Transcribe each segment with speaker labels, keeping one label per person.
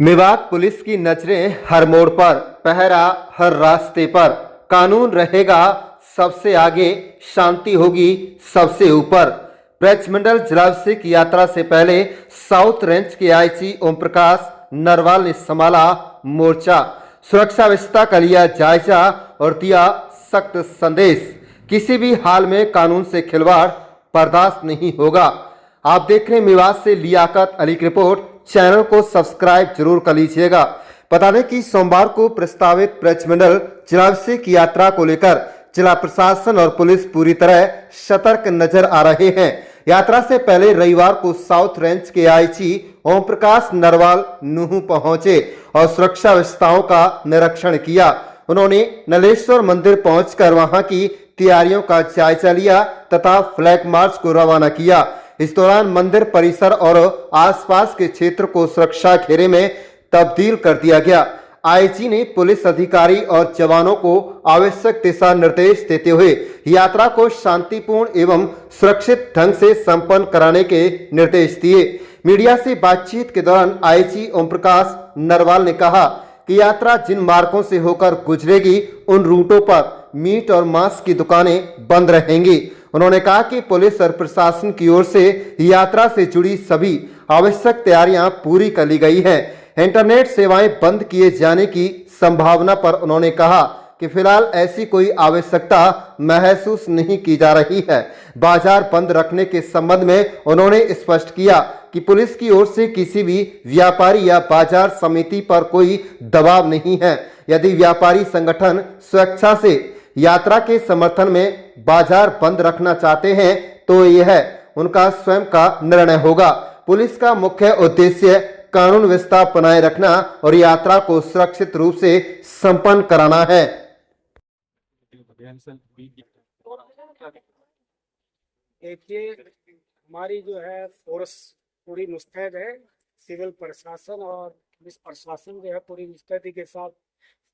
Speaker 1: Mewat police की नजरें हर मोड़ पर, पहरा हर रास्ते पर। कानून रहेगा सबसे आगे, शांति होगी सबसे ऊपर। ब्रजमंडल जलाभिषेक यात्रा से पहले साउथ रेंज के आईजी ओम प्रकाश नरवाल ने संभाला मोर्चा। सुरक्षा व्यवस्था का लिया जायजा और दिया सख्त संदेश। किसी भी हाल में कानून से खिलवाड़ बर्दाश्त नहीं होगा। आप देख रहे हैं मेवात से लियाकत अली की रिपोर्ट। चैनल को सब्सक्राइब जरूर कर लीजिएगा। बता दें कि सोमवार को प्रस्तावित ब्रजमंडल जलाभिषेक यात्रा को लेकर जिला प्रशासन और पुलिस पूरी तरह सतर्क नजर आ रहे हैं। यात्रा से पहले रविवार को साउथ रेंज के आईजी ओम प्रकाश नरवाल नूह पहुंचे और सुरक्षा व्यवस्थाओं का निरीक्षण किया। उन्होंने नलेश्वर मंदिर पहुंचकर वहां की तैयारियों का जायजा लिया तथा फ्लैग मार्च को रवाना किया। इस दौरान मंदिर परिसर और आसपास के क्षेत्र को सुरक्षा घेरे में तब्दील कर दिया गया। आईजी ने पुलिस अधिकारी और जवानों को आवश्यक दिशा निर्देश देते हुए यात्रा को शांतिपूर्ण एवं सुरक्षित ढंग से संपन्न कराने के निर्देश दिए। मीडिया से बातचीत के दौरान आईजी ओम प्रकाश नरवाल ने कहा कि यात्रा जिन मार्गों से होकर गुजरेगी उन रूटों पर मीट और मांस की दुकानें बंद रहेंगी। उन्होंने कहा कि पुलिस और प्रशासन की ओर से यात्रा से जुड़ी सभी आवश्यक तैयारियां पूरी कर ली गई हैं। इंटरनेट सेवाएं बंद किए जाने की संभावना पर उन्होंने कहा कि फिलहाल ऐसी कोई आवश्यकता महसूस नहीं की जा रही है। बाजार बंद रखने के संबंध में उन्होंने स्पष्ट किया कि पुलिस की ओर से किसी भी व्यापारी या बाजार समिति पर कोई दबाव नहीं है। यदि व्यापारी संगठन स्वेच्छा से यात्रा के समर्थन में बाजार बंद रखना चाहते हैं तो यह उनका स्वयं का निर्णय होगा। पुलिस का मुख्य उद्देश्य कानून व्यवस्था बनाए रखना और यात्रा को सुरक्षित रूप से संपन्न कराना है।
Speaker 2: देखिए, हमारी जो है फोर्स पूरी मुस्तैद है। सिविल प्रशासन और पुलिस प्रशासन जो है पूरी मुस्तैदी के साथ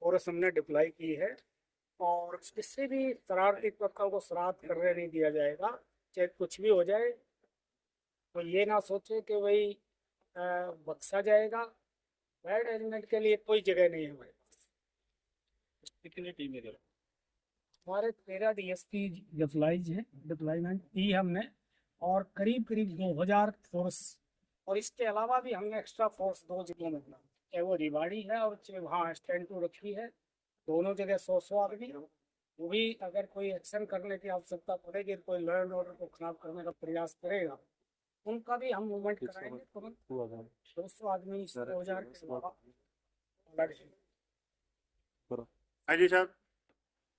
Speaker 2: फोर्स हमने डिप्लॉय की है और किसी भी शरारती तत्वों को शरारत करने नहीं दिया जाएगा। चाहे कुछ भी हो जाए तो ये ना सोचे कि भाई बख्शा जाएगा। बैड एलिमेंट के लिए कोई जगह नहीं है हमारे पास। कितनी टीमें हमारे 13 डीएसपी डिप्लॉयमेंट की हमने और करीब 2000 फोर्स, और इसके अलावा भी हमने एक्स्ट्रा फोर्स 2 जिलों में बना, चाहे वो रिवाड़ी है और चाहे वहाँ स्टैंड टू रखी है। दोनों जगह 100 आदमी। वो भी अगर कोई एक्शन करने की आवश्यकता पड़ेगी, कोई लॉ एंड ऑर्डर को खराब करने का प्रयास करेगा, उनका भी हम मूवमेंट कराएंगे तुरंत। 200 आदमी 2000 के अलावा।
Speaker 3: हाजी साहब,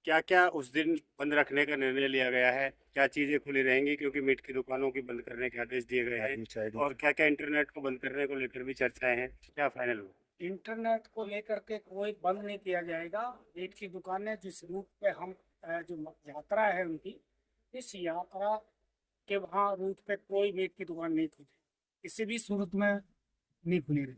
Speaker 3: क्या क्या उस दिन बंद रखने का निर्णय लिया गया है? क्या चीजें खुली रहेंगी, क्योंकि मीट की दुकानों की बंद करने के आदेश दिए गए हैं, और क्या क्या इंटरनेट को बंद करने को लेकर भी चर्चाएं हैं, क्या फाइनल हुआ?
Speaker 2: इंटरनेट को लेकर के कोई बंद नहीं किया जाएगा। मीट की दुकानें जिस रूट पे हम जो यात्रा है उनकी, इस यात्रा के वहाँ रूट पे कोई मीट की दुकान नहीं खुली, किसी भी सूरत में नहीं खुली रही।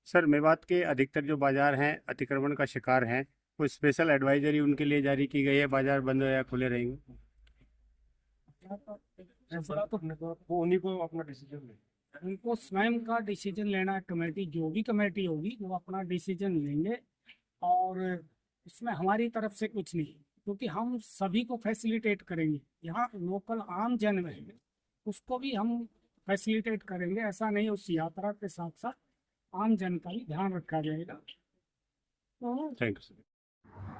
Speaker 3: सर, मेवात के अधिकतर जो बाजार हैं अतिक्रमण का शिकार हैं, कोई स्पेशल एडवाइजरी उनके लिए जारी की गई है? बाजार बंद या खुले रहेंगे?
Speaker 2: वो उन्हीं को अपना डिसीजन ले, उनको स्वयं का डिसीजन लेना। कमेटी जो भी कमेटी होगी वो अपना डिसीजन लेंगे और इसमें हमारी तरफ से कुछ नहीं, क्योंकि हम सभी को फैसिलिटेट करेंगे। यहाँ लोकल आम जन है उसको भी हम फैसिलिटेट करेंगे। ऐसा नहीं, उस यात्रा के साथ साथ आम जन का भी ध्यान रखा जाएगा।
Speaker 3: Thank you.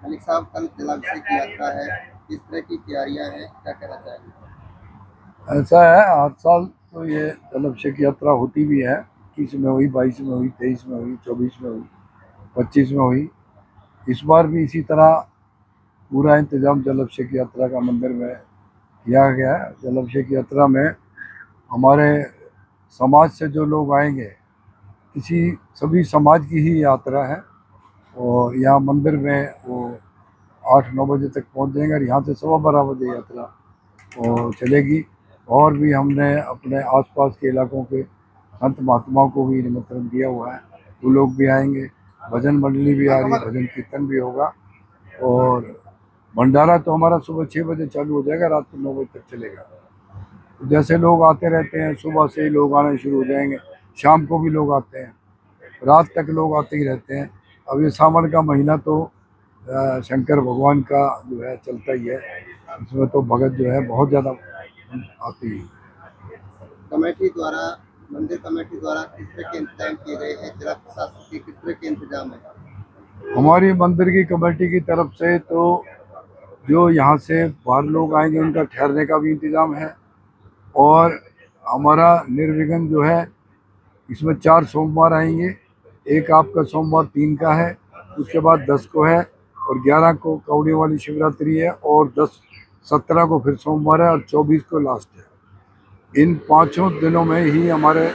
Speaker 1: अली साहब, कल जलाभिषेक की यात्रा है, किस तरह की तैयारियां हैं, क्या कहना चाहेंगे?
Speaker 4: ऐसा है, हर साल तो ये जलाभिषेक यात्रा होती भी है। 21 में हुई, 22 में हुई, 23 में हुई, 24 में हुई, 25 में हुई। इस बार भी इसी तरह पूरा इंतजाम जलाभिषेक यात्रा का मंदिर में किया गया है। जलाभिषेक यात्रा में हमारे समाज से जो लोग आएंगे, सभी समाज की ही यात्रा है और यहाँ मंदिर में वो 8-9 बजे तक पहुँच जाएंगे और यहाँ से 12:15 बजे यात्रा और चलेगी। और भी हमने अपने आसपास के इलाकों के संत महात्माओं को भी निमंत्रण दिया हुआ है, वो लोग भी आएंगे। भजन मंडली भी आ रही है, भजन कीर्तन भी होगा और भंडारा तो हमारा सुबह 6 बजे चालू हो जाएगा, रात को 9 बजे तक चलेगा। तो जैसे लोग आते रहते हैं, सुबह से ही लोग आने शुरू हो जाएंगे, शाम को भी लोग आते हैं। रात तक लोग आते ही रहते हैं। अब ये सावन का महीना तो शंकर भगवान का जो है चलता ही है, इसमें तो भगत जो है बहुत ज़्यादा आती है।
Speaker 1: कमेटी द्वारा, मंदिर कमेटी द्वारा किस तरह के इंतजाम किए गए हैं, जिला प्रशासन के किस तरह के इंतजाम है?
Speaker 4: हमारी मंदिर की कमेटी की तरफ से तो जो यहाँ से बाहर लोग आएंगे उनका ठहरने का भी इंतज़ाम है, और हमारा निर्विघ्न जो है इसमें 4 सोमवार आएंगे। एक आपका सोमवार 3 का है, उसके बाद 10 को है, और 11 को कौड़ी वाली शिवरात्रि है, और 17 को फिर सोमवार है, और 24 को लास्ट है। इन 5 दिनों में ही हमारे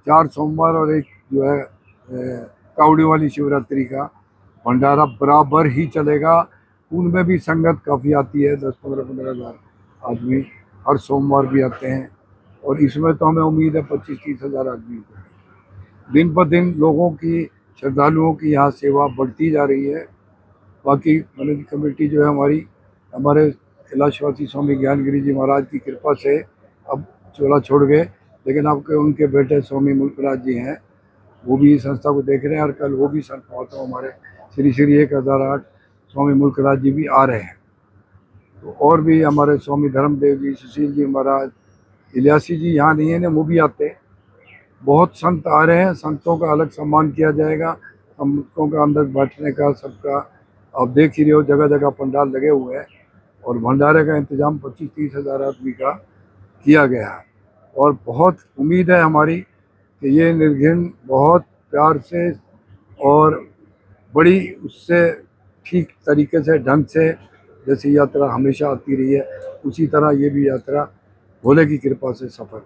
Speaker 4: 4 सोमवार और एक जो है कौड़ी वाली शिवरात्रि का भंडारा बराबर ही चलेगा। उनमें भी संगत काफ़ी आती है, 10-15 हज़ार आदमी हर सोमवार भी आते हैं, और इसमें तो हमें उम्मीद है 25-30 हज़ार आदमी। दिन पर दिन लोगों की, श्रद्धालुओं की यहाँ सेवा बढ़ती जा रही है। बाकी मैनेज कमेटी जो है हमारे कैलाशवासी स्वामी ज्ञानगिरी जी महाराज की कृपा से अब चोला छोड़ गए, लेकिन अब के उनके बेटे स्वामी मुल्कराज जी हैं, वो भी इस संस्था को देख रहे हैं, और कल वो भी संत हमारे श्री श्री 1008 स्वामी मुल्कराज जी भी आ रहे हैं। तो और भी हमारे स्वामी धर्मदेव जी, सुशील जी महाराज, इलियासी जी यहाँ नहीं है ना, वो भी आते हैं। बहुत संत आ रहे हैं, संतों का अलग सम्मान किया जाएगा, संतों का अंदर बैठने का सबका आप देख ही रहे हो, जगह जगह पंडाल लगे हुए हैं, और भंडारे का इंतजाम 25-30 हज़ार आदमी का किया गया है। और बहुत उम्मीद है हमारी कि ये निर्घिन बहुत प्यार से और बड़ी उससे ठीक तरीके से, ढंग से, जैसे यात्रा हमेशा आती रही है, उसी तरह ये भी यात्रा भोले की कृपा से सफल।